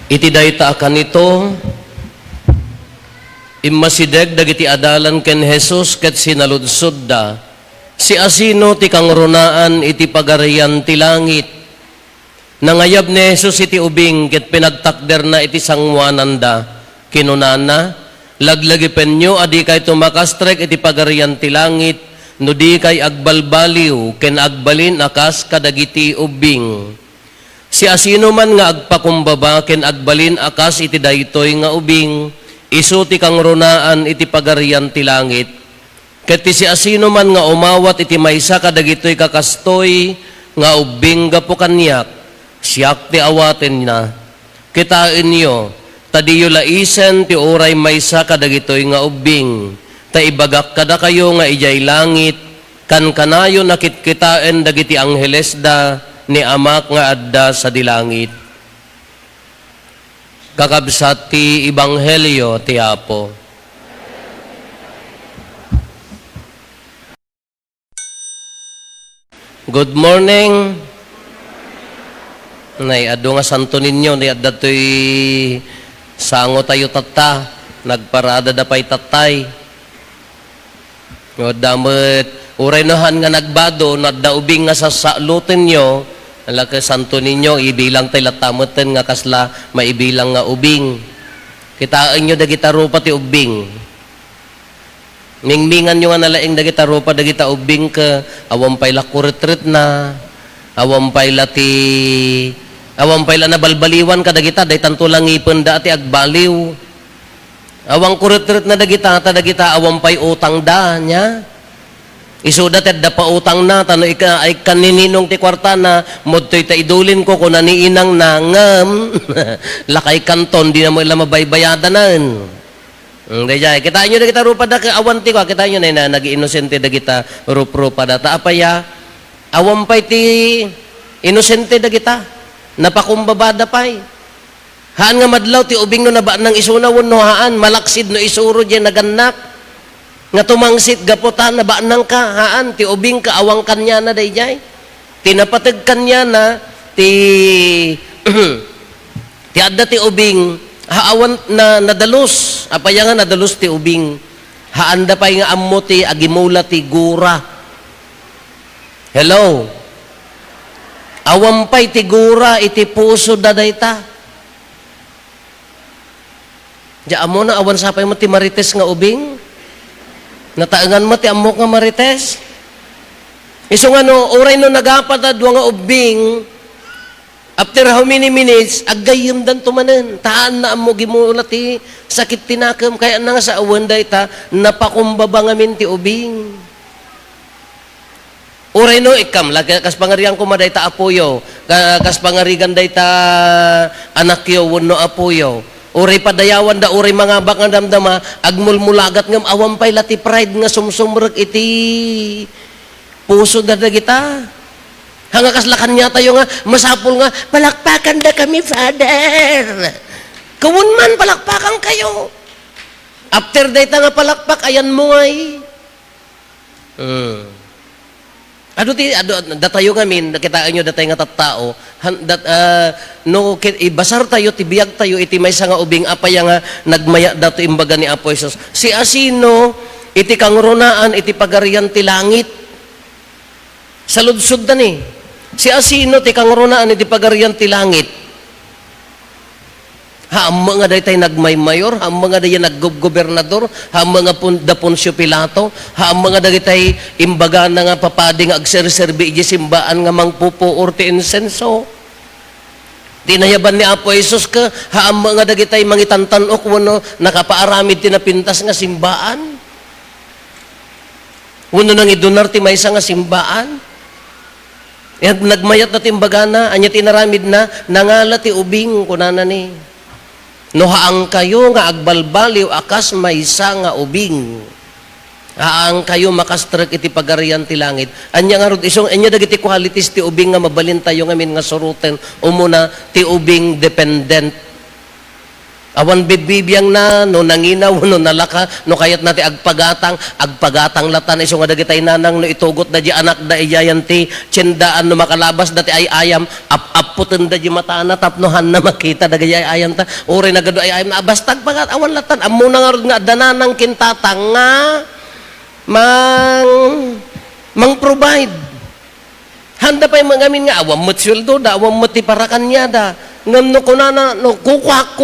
Iti dayta kanito, immasideg dagiti adalan ken Jesus ket sinaludsod da, si asino ti kangrunaan iti pagarian ti langit. Nangayab ni Jesus iti ubing ket pinagtakder na iti sangwanan da, kinunana, laglagi penyo adi kay tumakastrek iti pagarian ti langit, no di kay agbalbaliw ken agbalin akas kadagiti ubing. Si asino man nga agpakumbaba ken agbalin akas iti daytoy nga ubing, isu ti kangrunaan iti pagarian ti langit. Ket si asino man nga umawat iti maysa kadagitoy kakastoy nga ubing gapu kanyak, siyak ti awaten na. Kitain niyo, tadiyo laisen ti oray maysa kadagitoy nga ubing, ta ibagak kada kayo nga ijay langit, kan kanayo nakitkitain dagiti angheles da, ni amak nga adda sa dilangit. Kakabsat ti Ebanghelyo ti Apo. Good morning. Nay adu nga santo ninyo ni adda toy sango tayo tata, nagparada da pay tatay. Damet uray nahan nga nagbado nadda ubing nga sa salutin nyo, alaka santo ninyo, ibilang tayo latamutin nga kasla, maibilang nga ubing. Kitaan nyo dagita rupa ti ubing. Mingmingan nyo nga nalaing dagita rupa, dagita ubing ka, awam pay la kuretret na, awam pay la nabalbaliwan ka dagita, day tanto lang ipon da ati agbaliw. Awang kuretret na dagita, awam pay utang da nya. Isuda ted da pa utang na tano ay kanininong ti kwarta na modtoy ta idulin ko kun aniinang nangam lakay kanton di na mo ila mabaybayadanan. Dayjay kita nyo da kita rupa da awan ti ko kita nyo na nag-inosente da kita rupa da ta apaya awan pay ti inosente da kita napakumbaba da pay. Haan nga madlaw ti ubing no naba nang isunawon no haan malaksid no isuro diyan naganak. Nga tumangsit gaputan na ba nang ka, haan, ti ubing ka, awang kanya na dayjay. Tinapatag kanya na, ti adda ti ubing, haawan na nadalus, apaya nga nadalus ti ubing, haan da pa nga ammo ti agimula ti gura. Hello? Awampay ti gura, iti puso da dayta. Diya amo na awan sapay mo ti marites nga ubing, nataangan mo ti amok nga marites. Iso nga no, oray no nagapata dua nga ubing, after how many minutes, agayim dan tumanen. Taan na amo gimula ti sakit tinakam, kaya na nga sa awan day ta, napakumbaba ngamin ti ubing. Oray no, ikam, kas pangarihan ko maday ta apoyo, kas pangarigan day ta anak yo, wano apoyo. Uray padayawan da uray mga bak nga damdama agmulmulagat ngam awam pay lati pride nga sumsumrek iti puso da kita. Hanga kaslakan niya tayo nga masapul nga palakpakan da kami Father. Kawun man palakpakan kayo. After dayta nga palakpak ayan mo ay. Ado datayo ngamin nakitaan nyo datay nga tattao no ibasar tayo tibiyag tayo iti maysa nga ubing apaya nga nagmaya dato imbaga ni Apo Jesus. Si asino iti kangrunaan iti pagarian ti langit. Saludsod da ni. Si asino ti kangrunaan iti pagarian ti langit. Haam mga daytay nagmaymayor, haam mga daytay naggobernador, haam mga da Poncio Pilato, haam mga daytay imbaga na nga papading agserserbi iji simbaan nga mangpupo orte insenso. Tinayaban ni Apo Jesus ka, haam mga daytay mangitantanok wano nakapaaramid tinapintas nga simbaan. Wano nang idunar ti maysa nga simbaan. Nagmayat na timbaga na, anya tinaramid na, nangala ti ubing kunana ni. No haang kayo nga agbalbaliw akas maysa nga ubing. Haang kayo makastrek iti pagarian ti langit. Anya nga rod isong anya dagiti qualities ti ubing nga mabalin tayo ngamin nga suruten umuna ti ubing dependent. Awan bibibiyang na, no nanginaw, no nalaka, no kayat nati agpagatang latan, iso nga dagitay nanang, no itugot na di anak da iyayanti, tsendaan no makalabas dati ay ayam, aputin da di matana, tapnohan na makita da ay ayam ta, uri na gado ay ayam na, basta agpagat, awan latan, amo na nga dananang kintatang nga, mang-provide. Handa pa yung magamin nga, awam mo't sweldo da, awam mo't iparakan niya da, ngam no kunana, no kukwak.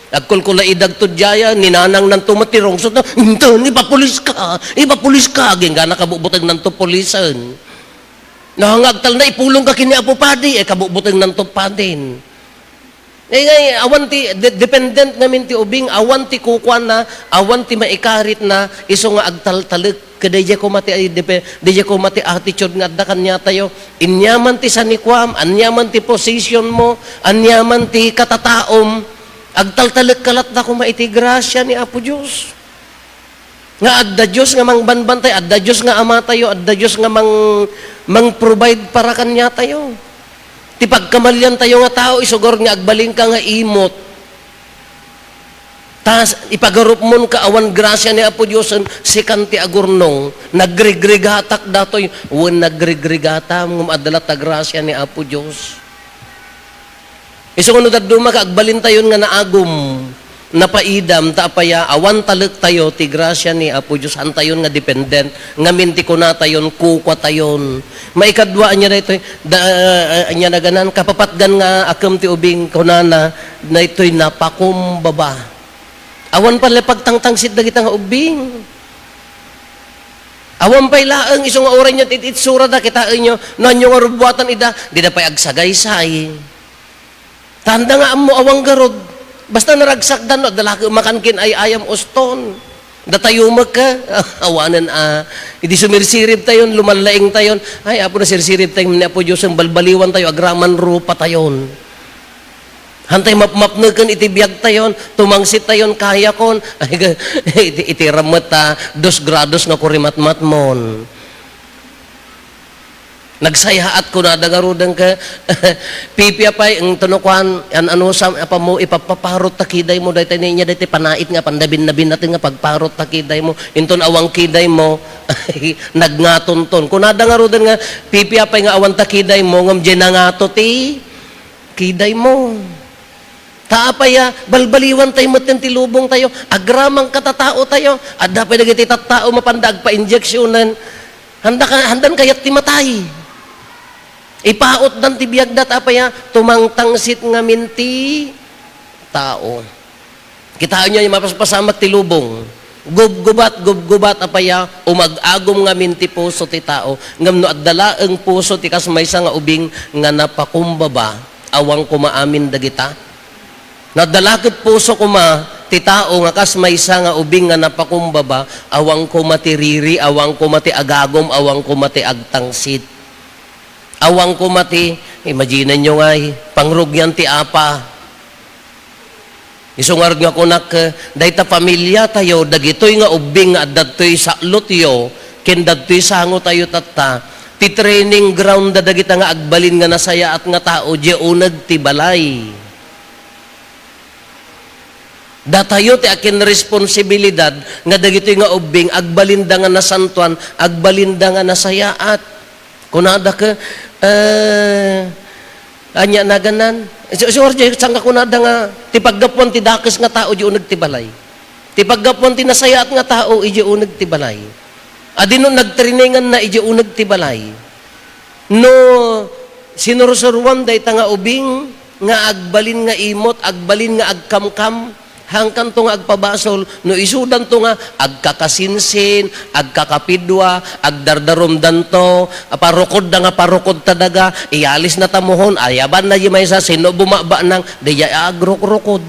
Agkulkula idag to jaya, ninanang ng tumatirong, so na, ipapulis ka, geng na kabubutag ng to pulisan. Nahangagtal na, ipulong ka kini Apo Padi, kabubutag ng to padin. Ngay, awan ti, dependent namin ti ubing, awan ti kukuan na, awan ti maikarit na, iso nga agtal-talik, kadaya ko mati, daya ko mati attitude nga da kanya tayo, inyaman ti sanikwam, anyaman ti position mo, anyaman ti katataom, agtal-talik kalat na kung maiti grasya ni Apo Diyos. Nga adda Diyos nga mangbanbantay, adda Diyos nga ama tayo, adda Diyos nga mang-provide para kanya tayo. Ti pagkamalyan tayo nga tao, isugor nga agbaling ka nga imot. Tas ipagarup mon ka awan grasya ni Apo Diyos si kanti agurnong, nagrigrigatak datoy, wen nagrigrigatam ngum adala ta grasya ni Apo Diyos. Isunod daduma ka agbalin tayon nga naagom, napaidam taapaya awan talek tayo ti grasya ni Apo Diyos antayon nga dependent nga minti ko na tayon kukwa tayon maikadwa anya na ito anya na ganan kapapatgan nga akam ti ubing kunana na ito'y napakumbaba awan pala pagtangtangsit dagita nga ubing awan pa ilaang isong oray niya tititsura da kitain nyo nanyo nga rubuatan ida di na pa'y agsagaysay tanda nga amo awang garod basta naragsak dan, no, dalaki makankin ay ayam uston. Datayumag ka, awanan hindi sumirsirib tayon, lumanlaing tayon. Ay, apo na sirsirib tayon, ni Apo Diyos, ang balbaliwan tayo, agraman rupa tayon. Hantay mapmapnagan, itibiyag tayon, tumangsit tayon, kaya kon. Ay, itiramat 2 grados nga kurimatmat mon. Nagsayaat ko na dangarudang ka pipiapay ang tunukuan ano sa apa mo ipapaparot takiday mo daytay niya daytay panait nga pandabin-nabin natin nga pagparot takiday mo inton awang kiday mo nagngatonton kun nadangarudan nga pipiapay nga awan takiday mo ngam jenangato ti kiday mo taapaya balbaliwan tayo maten ti lubong tayo agramang katatao tayo adda pay dagiti tattao mapandag pa injeksyonan handan kayat ti matay ipaot dan tibiyag dat apaya tumangtangsit nga minti tao. Kitaan niyo yung mapaspasamak ti lubong. Gubgubat apaya umag-agom nga minti puso ti tao. Ngam no addala ang puso ti kasmaysa nga ubing nga napakumbaba awang kumaamin dagita. Nadalakit puso kuma ti tao nga kasmaysa nga ubing nga napakumbaba awang kumatiriri, awang kumati agagom, awang kumati agtangsit. Awang kumati, imagine nyo nga, pangrugyan ti apa. Isungar nga kunak, dahita pamilya tayo, dagitoy nga ubing nga datoy sa lutyo, ken datoy sango tayo tatta, ti training ground da dagita nga agbalin nga nasaya at nga tao, di unag ti balay. Datayo ti akin responsibilidad nga dagitoy nga ubing, agbalinda nga nasantuan, agbalinda nga nasayaat. Kunada ka, anya na ganan. Sure, saan ka kunada nga, tipaggapuan ti dakis nga tao, di unag ti balay. Tipaggapuan ti nasayaat nga tao, di unag ti balay. Adino nagtriningan na, di unag ti balay. No, sinurusuruan day nga ubing, nga agbalin nga imot, agbalin nga agkamkam, hangkan to nga agpabasol, no isudan to nga agkakasinsin, agkakapidwa, agdardarumdan to, parukod na nga parukod tadaga, ialis na tamuhon, ayaban na yimay sa sino bumaba nang, diya agrok-rukod.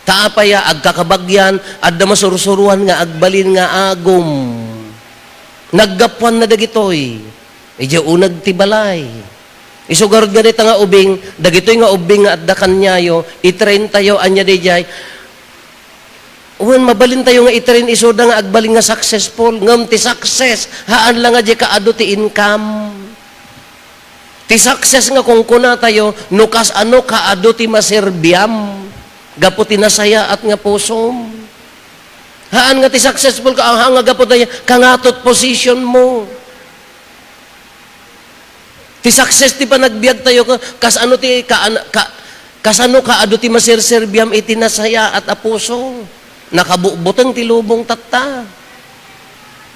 Taapaya, agkakabagyan, adda masursuruan nga, agbalin nga agom. Naggapuan na dagitoy, diya unag tibalay. Isugarod nga dito nga ubing, dagitoy nga ubing nga adda kanyayo, itrain tayo, anya di jay. Uwan, mabalin tayo nga itrain, isuda nga agbaling nga successful, ngam ti success, haan lang nga di kaado ti income. Ti success nga kung kuna tayo, nukas ano kaado ti maserbiam, gapo ti nasaya at nga pusom. Haan nga ti successful ka, ang nga gapo tayo, kangatot position mo. Ti success ti panagbiag tayo, kasano kaado ti maserserbiam iti nasaya at apuso. Nakabubutang ti lubong tatta.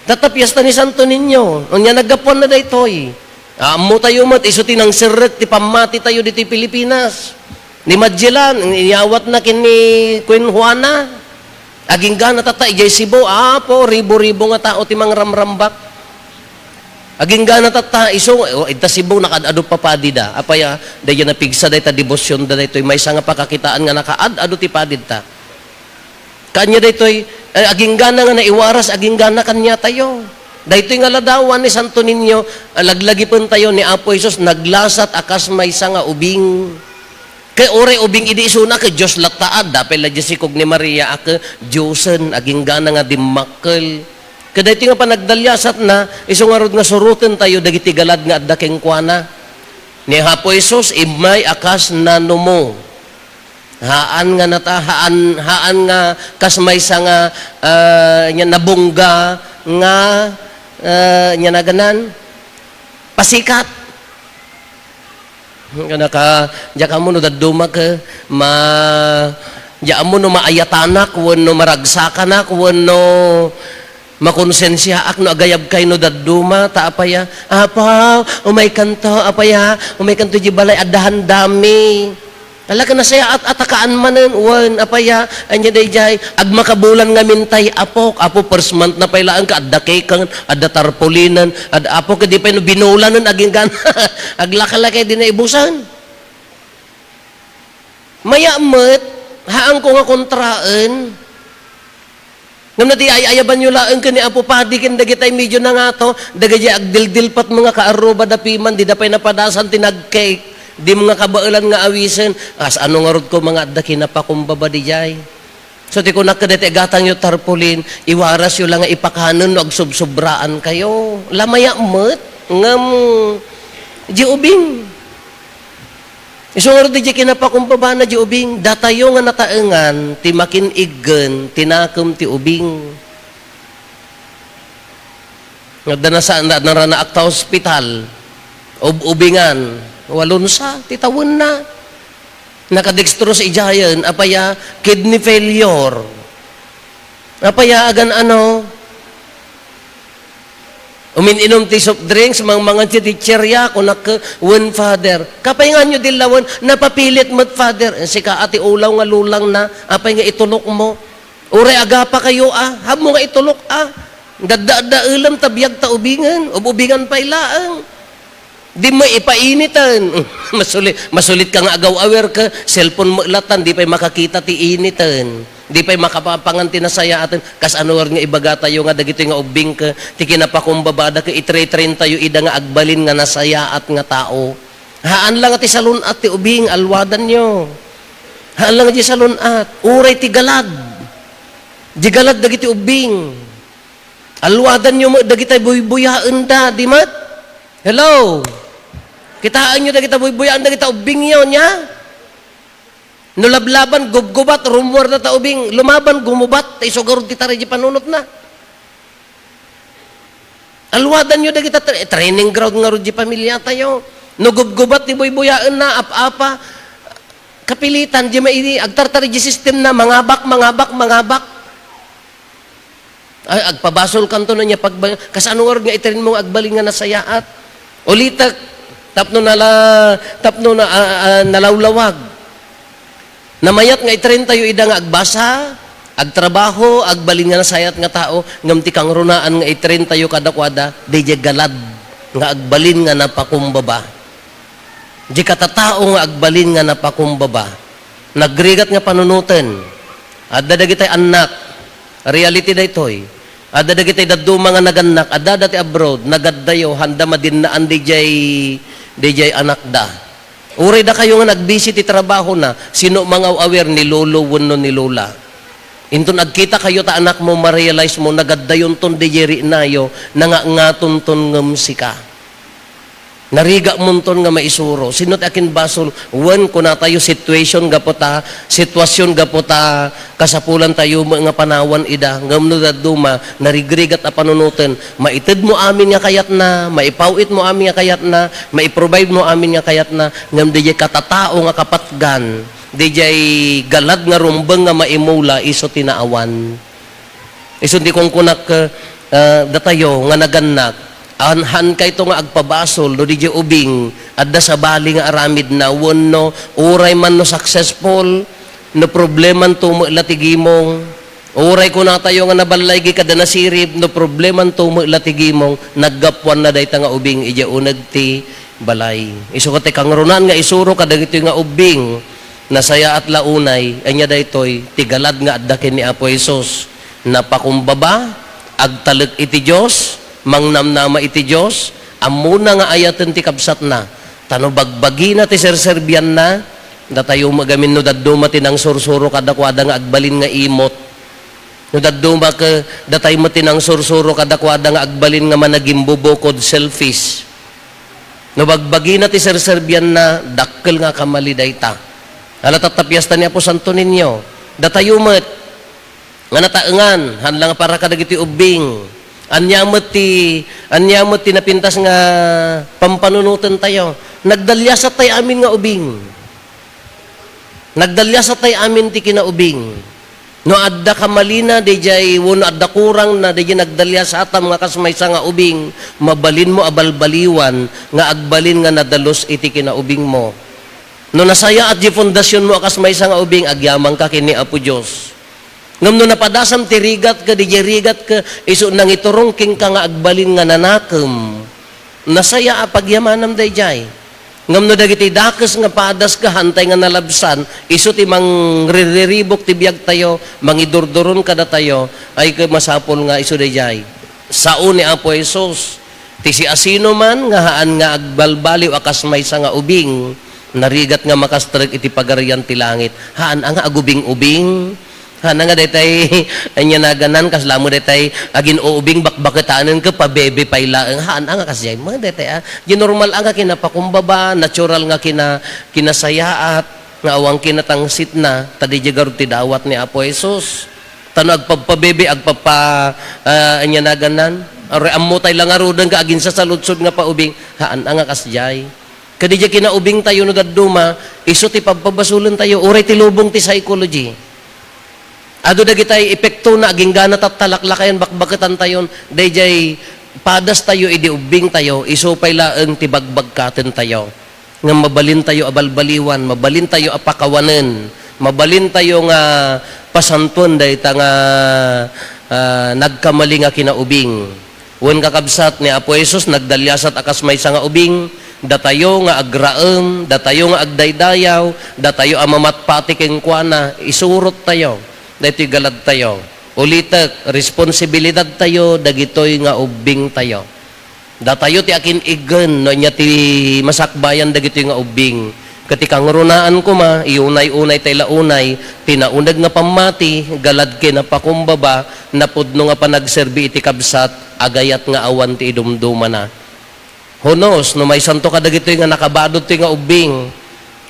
Tatapyas ni Santo Niño, unya naggapuan na daytoy. Amo tayo mat, iso tinang sirret, ti pamati tayo dito Pilipinas. Ni Magellan, iyawat na kini Queen Juana. Aging gana tata, ijay Cebu, po, ribo-ribo nga tao ti mga ramrambak. Aging gana tata, iso, ita Cebu, nakadado papadi da. Apaya, dayo na pigsa da ita debosyon da ito, may nga pakakitaan nga nakaadado ti padid ta. Kanya da ito, aging gana nga naiwaras, aging gana kanya tayo. Dahito nga ladawan ni Santo Niño, laglagi pun tayo ni Apo Isos, naglasat akas may nga ubing. Kay ore ubing idi isuna ke Diyos lataad, dapel la Jesikog ni Maria ake Diyosen, aging gana nga dimmakkel. Kay dahito nga panagdalyasat na, iso nga rod nga suruten tayo, dagiti galad nga adda kengkuana. Ni Apo Isos, imay akas nanumo. Haan nga kasmay nga nabungga nga nya naganan pasikat diya mo no daduma ka diya mo no maayatanak wano maragsakan wano makonsensya ak no agayab kay no daduma taapaya apa umay kanto apaya umay kanto di balay adahan dami talaga na saya at atakaan manen wan apaya anya dayjay agmakabulan nga mintay apo first month na pailaan ka adda kekan adda tarpolinan adda apo ka di pa no binulanan aging gan aglakalakay din na ibusan mayamet haang ko nga kontraan ngam na di ayaban nyo laeng ka ni Apo Padi kin dagitay medyo na nga to dagay agdildilpat mga kaaruba da piman di da pay napadasan tinagcake di mga kabailan nga awisen, as ano nga rod ko mga adda kinapakumbaba di jay. So di ko nakadete gatang yung tarpulin, iwaras yung lang nga ipakanon no agsubsobraan kayo. Lamaya mat, ngam, di ubing. Iso nga rod di kinapakumbaba na di ubing, datayo nga nataengan, ti makinigan, tinakem ti ubing. Ngada na sa narana akta hospital, ubingan, walon sa, titawon na. Nakadextrose ijayan, apaya, kidney failure. Apaya, agan ano, umininom ti soft drinks, mga titcherya, kunak one father. Kapay nga nyo dilawan, napapilit mat father. Sika ati ulaw nga lulang na, apay nga itulok mo. Ure agapa kayo hab mo nga itulok Gadda ulam tabiyag ta ubingan, ubingan pa ilaang. Di mo ipainitan. Masulit ka nga agaw-awer ka, cellphone mo ilatan, di pa'y makakita ti initan. Di pa'y makapapangan tinasaya atin. Kas anuwar nga ibaga tayo nga, dagito nga ubing ka, ti kinapakumbabada ka, itre-train tayo, ida nga agbalin nga nasaya at nga tao. Haan lang ti salun at ti ubing, alwadan nyo. Haan lang ti salun at, uray ti galad. Di galad dagiti ubing. Alwadan nyo mo, dagitay buy-buyaan da, di mat? Hello? Kitaan nyo na kita buybuyaan na kita ubing yun niya. Nulablaban, gubgubat, rumor na ta ubing. Lumaban, gumubat, isugarod ti taray di panunot na. Alwadan nyo na kita, training ground nga rin di pamilya tayo. Nugubgubat, di buybuyaan na, apa-apa. Kapilitan, di maini, agtartari di system na, mangabak. Ay, agpabasol kanto na niya, kasanuwar nga itirin mo agbaling nga nasayaat. Ulitak, tapno na nalawlawag. Namayat nga itirin tayo ida nga agbasa, agtrabaho, agbalin nga nasayat nga tao, ngam ti kang runaan nga itirin tayo kadakwada, di galad, nga agbalin nga napakumbaba. Di katatao nga agbalin nga napakumbaba. Nagrigat nga panunutan. Adda dagitay anak, reality da ito'y. Adda dagitay daduma nga naganak, adda dati abroad, nagaddayo, handa madinaan DJ anak da. Uray da kayo nga nag-busy ti trabaho na, sino mga awer ni lolo wano ni lola. Inton agkita kayo ta anak mo, ma-realize mo, nagaddayon ton DJ rinayo, nangangaton ton ngam sika. Nariga munton nga maisuro. Sinot akin basol, wan ko na tayo situation gapota, sitwasyon gapota, kasapulan tayo nga panawan ida, ngamno da duma, narigrigat a panunutin, maitid mo amin nga kayat na, maipawit mo amin nga kayat na, maiprovide mo amin nga kayat na, ngam dijay katatao nga kapatgan, dijay galad nga rumbang nga maimula, iso tinaawan. Iso di kong kunak datayo nga naganak, anhan kay to nga agpabasol no di ubing adda sa bali nga aramid na no uray man no successful no probleman tumo latigimong uray ko na tayo nga nabalay gi kada nasirib no probleman tumo latigimong naggapwan na dayta nga ubing ija uneg ti balay isu kate kangrunan nga isuro kada gito nga ubing nasaya at launay anya daytoy tigalad nga adda ken ni Apo Hesus napakumbaba agtaleg iti Dios mangnamnama iti Diyos, amuna nga ayaten ti kabsat na, tano bagbagi na ti serserbian na, datayo magamin no daduma tinang sursuro kadakwada nga agbalin nga imot, no daduma ka datay mo tinang sursuro kadakwada nga agbalin nga managimbubukod selfish, no bagbagi na ti serserbian na, dakkel nga kamali dayta, alatatapyasta ni Apo Santo ninyo, datayo mo, nga nataengan, hanlang para kadagiti ubing, anyamot ti napintas nga pampanunutan tayo. Nagdalyasat tayo amin nga ubing. Nagdalyasat tayo amin ti kinaubing. No adda kamalina, dijay wano adda kurang na dijay nagdalyasatam nga kasmaysa nga ubing, mabalin mo abalbaliwan, nga agbalin nga nadalos iti kinaubing mo. No nasaya at di fondasyon mo akasmaysa nga ubing, agyamang ka kini Apo Diyos. Ngam no napadasam ti rigat ka, di rigat ka, iso nang iturong king ka nga agbalin nga nanakem. Nasaya a pagyamanam dayjay. Ngam no dagiti dakes nga padas ka, hantay nga nalabsan, iso ti mang riribok ti biyag tayo, mangidurduron kada tayo, ay masapol nga iso dayjay. Sao ni Apo Hesus, ti si asino man, nga haan nga agbalbaliw akas maysa nga ubing, narigat nga makastrek iti pagarian ti langit, haan nga agubing-ubing, hana nga detay anya naganan kaslamo detay agin uubing bakbaketanen ka pabebe paylaeng hana nga kasjay mga detay di normal nga kinapakumbaba natural nga kinasayaat nga awang kinatangsit na tadi jagar ti dawat ni Apo Hesus tano agpapabebe anya naganan are ammo tay lang arudan ka agin sa saludsod nga paubing hana nga kasjay kadija kinaubing tayo no dadduma isu ti pagpabasulen tayo uray ti lubong ti psychology. Ado dagitay epekto na aging gana tatalaklakayan bakbaketan tayon dayjay padas tayo idi ubing tayo isupay laeng ti bagbagkaten tayo nga mabalin tayo abalbaliwan mabalin tayo apakawanen mabalin tayo nga pasantuan dayta nga nagkamali nga kinaubing wen kakabsat ni Apo Hesus nagdalyasat akas maysa nga ubing datayo nga agraem datayo nga agdaydayaw datayo amamatpati ken kuana isurot tayo dahito galad tayo. Ulitak, responsibilidad tayo, dagitoy nga ubing tayo. Datayo ti akin igen, no niya ti masakbayan dagitoy nga ubing. Katikang runaan ko ma, iunay-unay tayo launay, tinaunag nga pamati, galad kinapakumbaba, napudno nga panagserbi iti kabsat, agayat nga awan ti idumduma na. Hunos, no may santo ka dagitoy nga nakabadod ti nga ubing,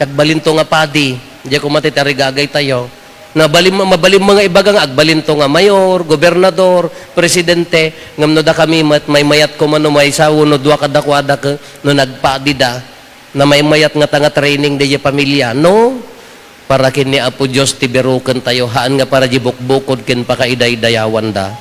kagbalinto nga padi, diya ko matitarigagay tayo. Na mabalim mga ibagang agbalinto nga mayor, gobernador, presidente, ngamno da kami may mayat ko man no may sawo no duwa kadakwada ka no nagpadida na may mayat nga tanga training de pamilya. No, para kini Apo Dios ti beruken tayo haan nga para jibukbukod ken pakaiday-dayawan da.